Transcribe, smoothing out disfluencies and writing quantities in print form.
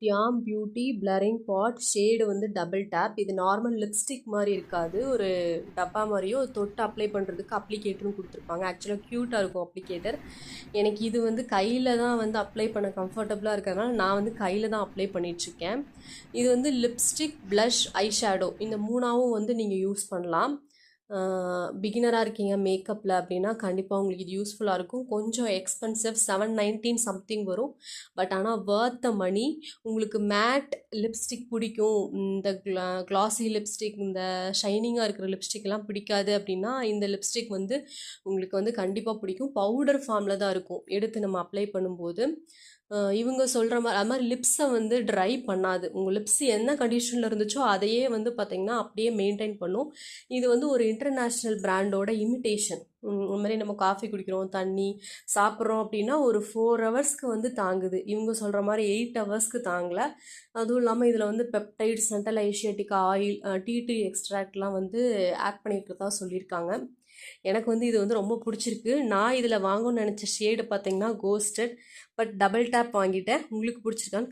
யாம் beauty blurring பாட் shade வந்து double tape. இது நார்மல் லிப்ஸ்டிக் மாதிரி இருக்காது, ஒரு டப்பா மாதிரியோ தொட்டு அப்ளை பண்ணுறதுக்கு அப்ளிகேட்டரும் கொடுத்துருப்பாங்க. ஆக்சுவலாக க்யூட்டாக இருக்கும் அப்ளிகேட்டர். எனக்கு இது வந்து கையில் தான் வந்து அப்ளை பண்ண கம்ஃபர்டபுளாக இருக்கிறதுனால நான் வந்து கையில் தான் அப்ளை பண்ணிகிட்ருக்கேன். இது வந்து லிப்ஸ்டிக் ப்ளஷ் ஐ ஷேடோ இந்த மூணாவும் வந்து நீங்கள் யூஸ் பண்ணலாம். பிகினராக இருக்கீங்க மேக்கப்பில் அப்படின்னா கண்டிப்பாக உங்களுக்கு இது யூஸ்ஃபுல்லாக இருக்கும். கொஞ்சம் எக்ஸ்பென்சிவ், 719 சம்திங் வரும். பட் ஆனால் வர்த் த மணி. உங்களுக்கு மேட் லிப்ஸ்டிக் பிடிக்கும், இந்த கிளாசி லிப்ஸ்டிக், இந்த ஷைனிங்காக இருக்கிற லிப்ஸ்டிக்லாம் பிடிக்காது அப்படின்னா இந்த லிப்ஸ்டிக் வந்து உங்களுக்கு வந்து கண்டிப்பாக பிடிக்கும். பவுடர் ஃபார்மில் தான் இருக்கும் எடுத்து நம்ம அப்ளை பண்ணும்போது. இவங்க சொல்கிற மாதிரி அது மாதிரி லிப்ஸை வந்து ட்ரை பண்ணாது. உங்கள் லிப்ஸ் என்ன கண்டிஷனில் இருந்துச்சோ அதையே வந்து பார்த்திங்கன்னா அப்படியே மெயின்டைன் பண்ணும். இது வந்து ஒரு இன்டர்நேஷ்னல் பிராண்டோட இமிட்டேஷன். இந்த மாதிரி நம்ம காஃபி குடிக்கிறோம், தண்ணி சாப்பிட்றோம் அப்படின்னா ஒரு 4 ஹவர்ஸ்க்கு வந்து தாங்குது. இவங்க சொல்கிற மாதிரி 8 ஹவர்ஸ்க்கு தாங்கலை. அதுவும் இல்லாமல் இதில் வந்து peptide, centella asiatica oil, tea tree எக்ஸ்ட்ராக்ட்லாம் வந்து ஆட் பண்ணியிருக்கிறதா சொல்லியிருக்காங்க. எனக்கு வந்து இது வந்து ரொம்ப பிடிச்சிருக்கு. நான் இதில் வாங்கணும்னு நினச்ச ஷேடு பார்த்தீங்கன்னா கோஸ்டட். பட் டபுள் டேப் வாங்கிட்டேன். உங்களுக்கு பிடிச்சிருக்கான்னு